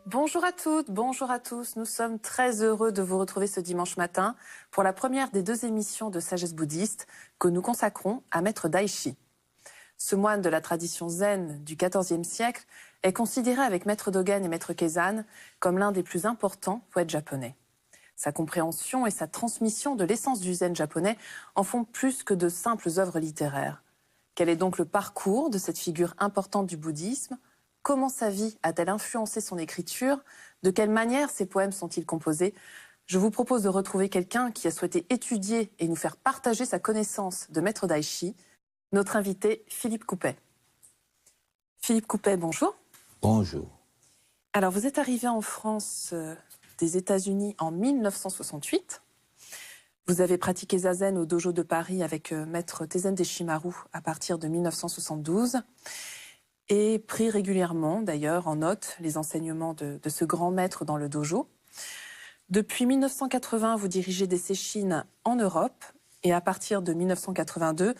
Bonjour à toutes, bonjour à tous. Nous sommes très heureux de vous retrouver ce dimanche matin pour la première des 2 émissions de Sagesse bouddhiste que nous consacrons à Maître Daishi. Ce moine de la tradition zen du XIVe siècle est considéré avec Maître Dogen et Maître Kezan comme l'un des plus importants poètes japonais. Sa compréhension et sa transmission de l'essence du zen japonais en font plus que de simples œuvres littéraires. Quel est donc le parcours de cette figure importante du bouddhisme ? Comment sa vie a-t-elle influencé son écriture? De quelle manière ses poèmes sont-ils composés? Je vous propose de retrouver quelqu'un qui a souhaité étudier et nous faire partager sa connaissance de Maître Daishi, notre invité Philippe Coupet. Philippe Coupet, bonjour. Bonjour. Alors, vous êtes arrivé en France des États-Unis en 1968. Vous avez pratiqué Zazen au dojo de Paris avec Maître Tezen Deshimaru à partir de 1972 et pris régulièrement, d'ailleurs, en note les enseignements de ce grand maître dans le dojo. Depuis 1980, vous dirigez des séchines en Europe et à partir de 1982,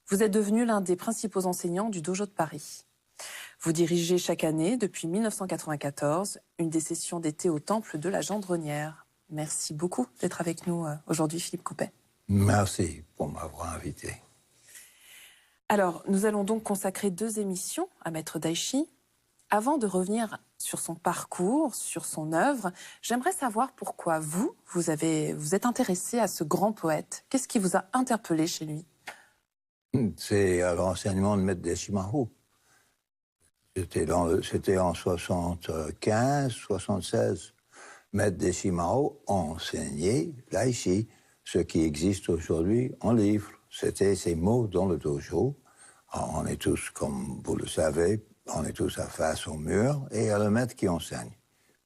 vous êtes devenu l'un des principaux enseignants du dojo de Paris. Vous dirigez chaque année, depuis 1994, une des sessions d'été au temple de la Gendronnière. Merci beaucoup d'être avec nous aujourd'hui, Philippe Coupet. Merci pour m'avoir invité. Alors, nous allons donc consacrer 2 émissions à Maître Daishi. Avant de revenir sur son parcours, sur son œuvre, j'aimerais savoir pourquoi vous êtes intéressé à ce grand poète. Qu'est-ce qui vous a interpellé chez lui? C'est l'enseignement de Maître Deshimaru. C'était en 75, 76. Maître Deshimaru enseignait Daishi, ce qui existe aujourd'hui en livre. C'était ces mots dans le dojo. On est tous, comme vous le savez, on est tous à face au mur et il y a le maître qui enseigne.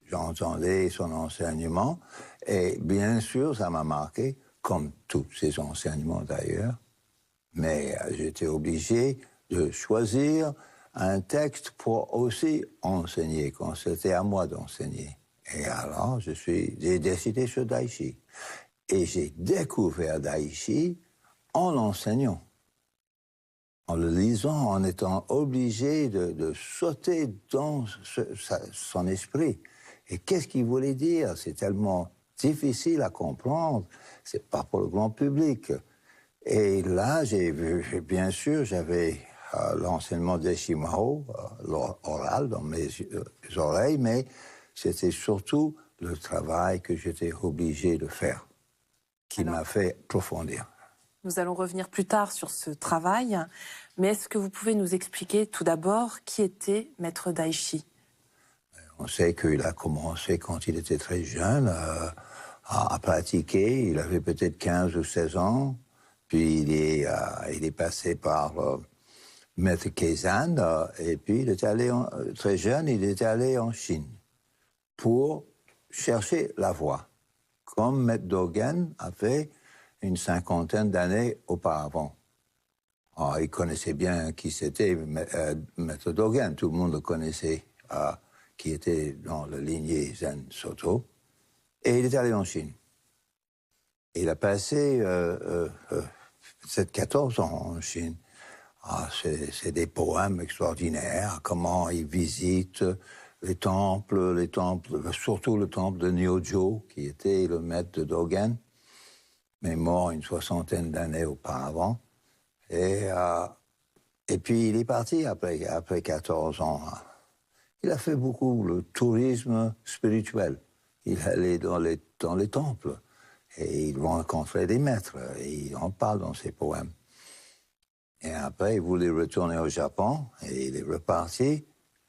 J'entendais son enseignement et bien sûr, ça m'a marqué, comme tous ses enseignements d'ailleurs. Mais j'étais obligé de choisir un texte pour aussi enseigner, quand c'était à moi d'enseigner. Et alors, j'ai décidé sur Daishi. Et j'ai découvert Daishi en l'enseignant, en le lisant, en étant obligé de sauter dans son esprit. Et qu'est-ce qu'il voulait dire? C'est tellement difficile à comprendre, c'est pas pour le grand public. Et là, j'ai vu, bien sûr, j'avais l'enseignement de Deshimaru, oral dans mes oreilles, mais c'était surtout le travail que j'étais obligé de faire, qui m'a fait approfondir. Nous allons revenir plus tard sur ce travail, mais est-ce que vous pouvez nous expliquer tout d'abord qui était Maître Daishi? On sait qu'il a commencé quand il était très jeune à pratiquer, il avait peut-être 15 ou 16 ans, puis il est passé par Maître Kezan, et puis il est allé, très jeune, il est allé en Chine pour chercher la voie, comme Maître Dogen a fait une 50aine d'années auparavant. Alors, il connaissait bien qui c'était, Maître Dogen, tout le monde le connaissait, qui était dans la lignée Zen Soto, et il est allé en Chine. Il a passé peut-être 14 ans en Chine. C'est des poèmes extraordinaires, comment il visite les temples, surtout le temple de Nyojo, qui était le maître de Dogen, mais mort une 60aine d'années auparavant. Et puis il est parti après 14 ans. Il a fait beaucoup le tourisme spirituel. Il allait dans les temples et il rencontrait des maîtres et il en parle dans ses poèmes. Et après, il voulait retourner au Japon et il est reparti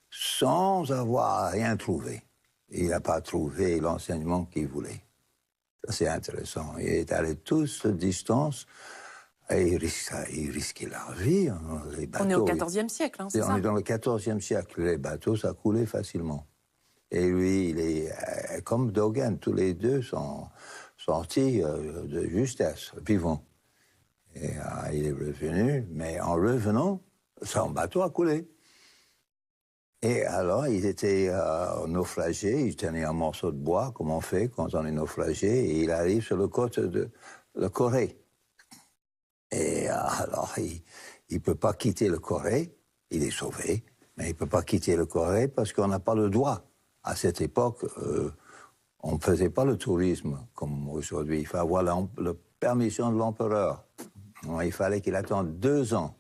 sans avoir rien trouvé. Il n'a pas trouvé l'enseignement qu'il voulait. C'est intéressant. Il est allé toute distance et il risquait la vie. Les bateaux, on est au XIVe siècle, hein, c'est ça? On est dans le XIVe siècle. Les bateaux, ça coulait facilement. Et lui, il est comme Dogen. Tous les deux sont sortis de justesse, vivants. Et il est revenu, mais en revenant, son bateau a coulé. Et alors, il était naufragé, il tenait un morceau de bois, comme on fait quand on est naufragé, et il arrive sur le côte de la Corée. Et alors, il ne peut pas quitter le Corée, il est sauvé, Mais il ne peut pas quitter le Corée parce qu'on n'a pas le droit. À cette époque, on ne faisait pas le tourisme comme aujourd'hui. Il faut avoir la permission de l'empereur. Il fallait qu'il attende 2 ans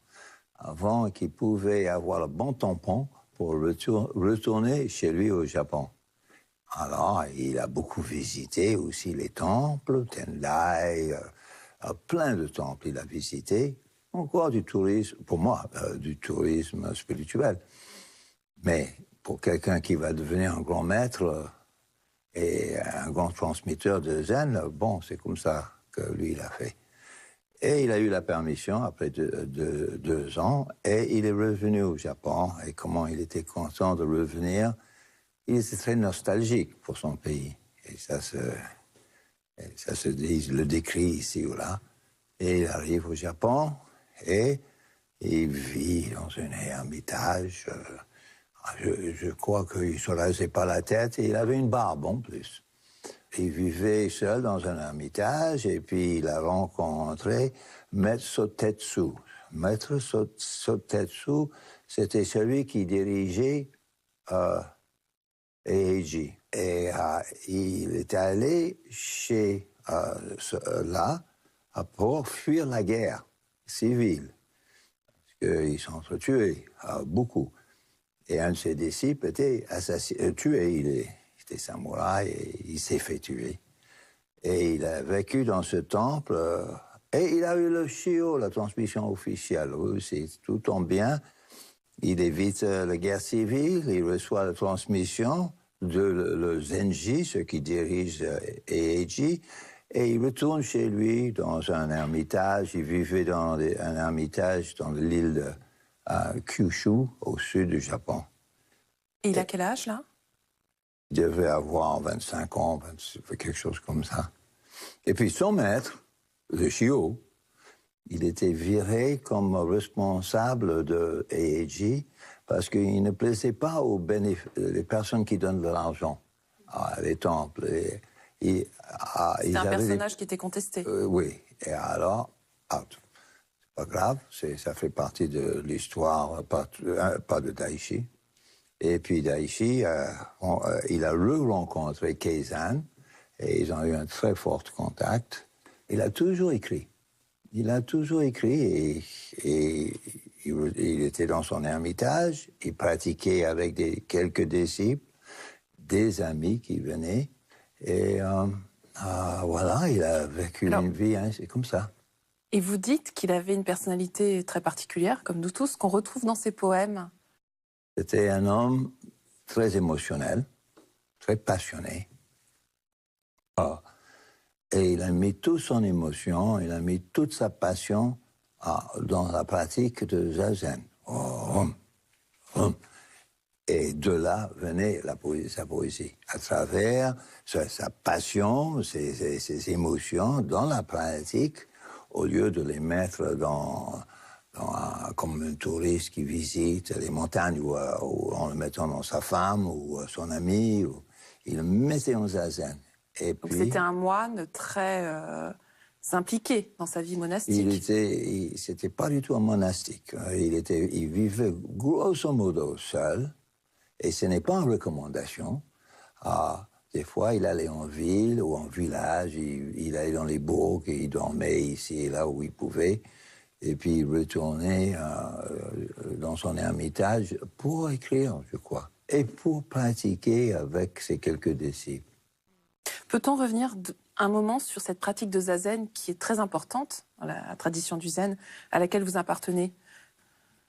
avant qu'il pouvait avoir le bon tampon pour retourner chez lui au Japon. Alors, il a beaucoup visité aussi les temples, Tendai, plein de temples il a visité. Encore du tourisme, pour moi, du tourisme spirituel. Mais pour quelqu'un qui va devenir un grand maître et un grand transmetteur de zen, bon, c'est comme ça que lui, il a fait. Et il a eu la permission après 2 ans, et il est revenu au Japon. Et comment il était content de revenir, il était très nostalgique pour son pays. Et ça se dit, le décrit ici ou là. Et il arrive au Japon, et il vit dans un ermitage. Je crois qu'il ne se rasait pas la tête, et il avait une barbe en plus. Il vivait seul dans un ermitage, et puis il a rencontré Maître Sotetsu. Maître Sotetsu, c'était celui qui dirigeait Eiji. Et il était allé chez là pour fuir la guerre civile. Parce qu'ils s'entretuaient beaucoup. Et un de ses disciples était tué. Il était samouraï et il s'est fait tuer. Et il a vécu dans ce temple. Et il a eu le Shio, la transmission officielle aussi. Tout tombe bien. Il évite la guerre civile. Il reçoit la transmission de le Zenji, ceux qui dirigent Eiji. Et il retourne chez lui dans un ermitage. Il vivait dans un ermitage dans l'île de Kyushu, au sud du Japon. Et il a quel âge, là? Il devait avoir 25 ans, quelque chose comme ça. Et puis son maître, le Shio, il était viré comme responsable de Eiji parce qu'il ne plaisait pas les personnes qui donnent de l'argent, les temples. C'était un personnage qui était contesté. Oui. Et alors, c'est pas grave, ça fait partie de l'histoire, pas de Daishi. Et puis Daishi, il a rencontré Keizan, et ils ont eu un très fort contact. Il a toujours écrit. Et il était dans son ermitage, il pratiquait avec quelques disciples, des amis qui venaient, et voilà, il a vécu une vie, hein, c'est comme ça. Et vous dites qu'il avait une personnalité très particulière, comme nous tous, qu'on retrouve dans ses poèmes. C'était un homme très émotionnel, très passionné. Et il a mis toute son émotion, il a mis toute sa passion dans la pratique de Zazen. Et de là venait sa poésie, à travers sa passion, ses émotions dans la pratique, au lieu de les mettre comme un touriste qui visite les montagnes ou en le mettant dans sa femme ou son ami. Il le mettait en Zazen. Et donc puis, c'était un moine très impliqué dans sa vie monastique. C'était pas du tout un monastique. Il vivait grosso modo seul, et ce n'est pas une recommandation. Des fois, il allait en ville ou en village, il allait dans les bourgs, et il dormait ici et là où il pouvait. Et puis il retournait dans son ermitage pour écrire, je crois, et pour pratiquer avec ses quelques disciples. Peut-on revenir un moment sur cette pratique de zazen qui est très importante dans la tradition du zen à laquelle vous appartenez?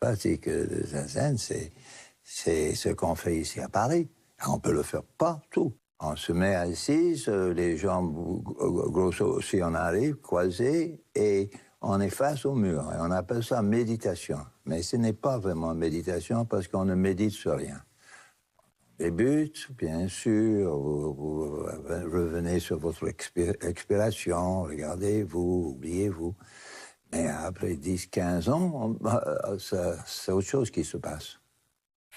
La pratique de zazen, c'est ce qu'on fait ici à Paris. On peut le faire partout. On se met assise, les jambes grosso si on arrive, croisées, et on est face au mur. Et on appelle ça méditation. Mais ce n'est pas vraiment méditation parce qu'on ne médite sur rien. On débute, bien sûr, vous revenez sur votre expiration, regardez-vous, oubliez-vous. Mais après 10-15 ans, c'est autre chose qui se passe.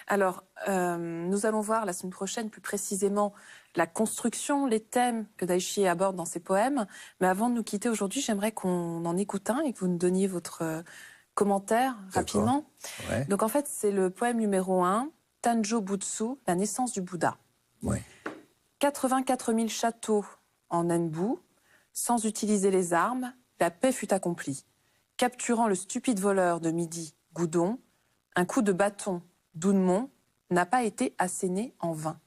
Alors, nous allons voir la semaine prochaine plus précisément la construction, les thèmes que Daishi aborde dans ses poèmes. Mais avant de nous quitter aujourd'hui, j'aimerais qu'on en écoute un et que vous nous donniez votre Commentaire, rapidement. Ouais. Donc en fait, c'est le poème numéro 1, Tanjo Butsu, la naissance du Bouddha. Oui. 84 000 châteaux en Nembou, sans utiliser les armes, la paix fut accomplie. Capturant le stupide voleur de midi, Goudon, un coup de bâton d'Oudemont n'a pas été asséné en vain.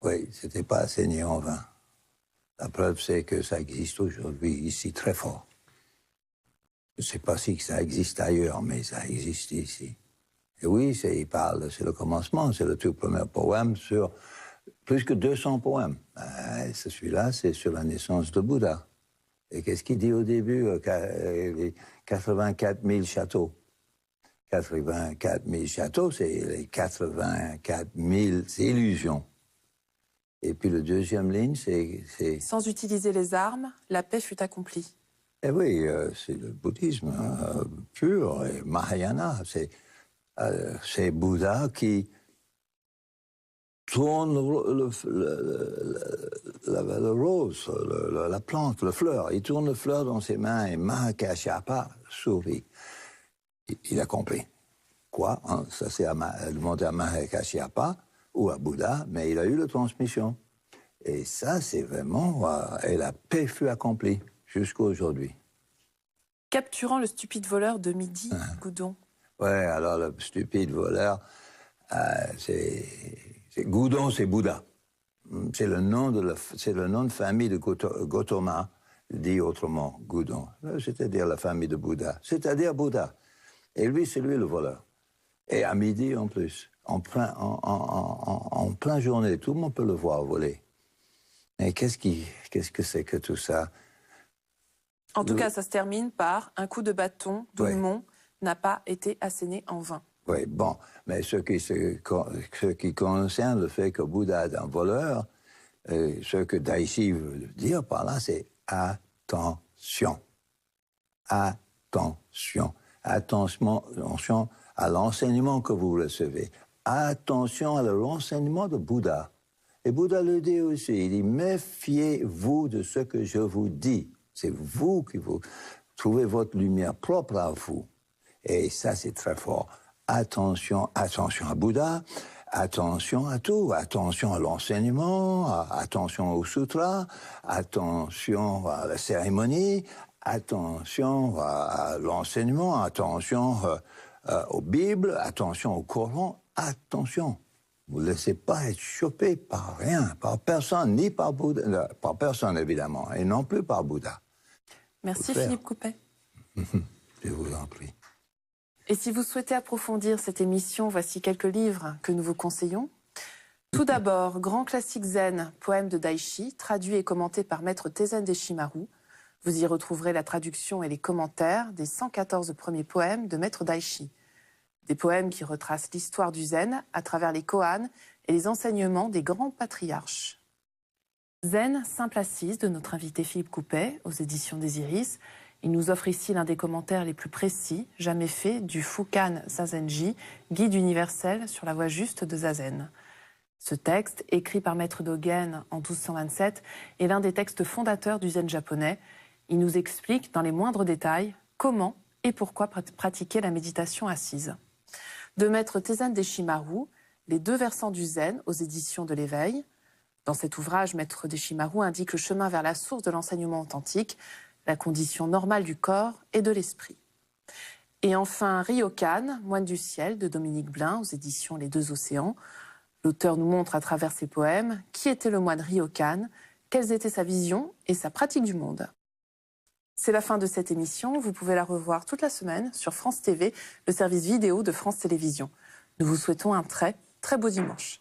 Oui, c'était pas asséné en vain. La preuve, c'est que ça existe aujourd'hui ici très fort. Je ne sais pas si ça existe ailleurs, mais ça existe ici. Et oui, il parle, c'est le commencement, c'est le tout premier poème sur plus que 200 poèmes. Celui-là, c'est sur la naissance de Bouddha. Et qu'est-ce qu'il dit au début? 84 000 châteaux. 84 000 châteaux, c'est les 84 000 illusions. Et puis le deuxième ligne, c'est... Sans utiliser les armes, la paix fut accomplie. Eh oui, c'est le bouddhisme pur, et Mahayana. C'est Bouddha qui tourne le rose, la plante, le fleur. Il tourne le fleur dans ses mains et Mahakashyapa sourit. Il a compris. Quoi hein? Ça, c'est demandé à Mahakashyapa ou à Bouddha, mais il a eu la transmission. Et ça, c'est vraiment... et la paix fut accomplie jusqu'à aujourd'hui. Capturant le stupide voleur de midi, Goudon. Ouais, alors le stupide voleur, Goudon, c'est Bouddha. C'est le nom de famille de Gautama, dit autrement, Goudon. C'est-à-dire la famille de Bouddha. C'est-à-dire Bouddha. Et lui, c'est lui le voleur. Et à midi en plus, en plein journée, tout le monde peut le voir voler. Mais qu'est-ce que c'est que tout ça? En tout cas, ça se termine par un coup de bâton d'Oudemont n'a pas été asséné en vain. Oui, bon, mais ce qui concerne le fait que Bouddha est un voleur, ce que Daishi veut dire par là, c'est attention. Attention. Attention à l'enseignement que vous recevez. Attention à l'enseignement de Bouddha. Et Bouddha le dit aussi, il dit, méfiez-vous de ce que je vous dis. C'est vous qui vous trouvez votre lumière propre à vous. Et ça, c'est très fort. Attention à Bouddha, attention à tout, attention à l'enseignement, attention au sutra, attention à la cérémonie, attention à l'enseignement, attention aux Bibles, attention au Coran, attention. Vous ne laissez pas être chopé par rien, par personne, ni par Bouddha, par personne évidemment, et non plus par Bouddha. Merci Philippe Coupet. Je vous en prie. Et si vous souhaitez approfondir cette émission, voici quelques livres que nous vous conseillons. Tout d'abord, Grand classique zen, poème de Daishi, traduit et commenté par Maître Tezen Deshimaru. Vous y retrouverez la traduction et les commentaires des 114 premiers poèmes de Maître Daishi. Des poèmes qui retracent l'histoire du zen à travers les koans et les enseignements des grands patriarches. Zen, simple assise de notre invité Philippe Coupet aux éditions des Iris. Il nous offre ici l'un des commentaires les plus précis jamais faits du Fukan Zazenji, guide universel sur la voie juste de Zazen. Ce texte, écrit par Maître Dogen en 1227, est l'un des textes fondateurs du zen japonais. Il nous explique dans les moindres détails comment et pourquoi pratiquer la méditation assise. De Maître Tezen Deshimaru, Les deux versants du zen aux éditions de l'Éveil. Dans cet ouvrage, Maître Deshimaru indique le chemin vers la source de l'enseignement authentique, la condition normale du corps et de l'esprit. Et enfin, Ryokan, Moine du ciel, de Dominique Blin, aux éditions Les Deux Océans. L'auteur nous montre à travers ses poèmes qui était le moine Ryokan, quelles étaient sa vision et sa pratique du monde. C'est la fin de cette émission. Vous pouvez la revoir toute la semaine sur France TV, le service vidéo de France Télévisions. Nous vous souhaitons un très, très beau dimanche.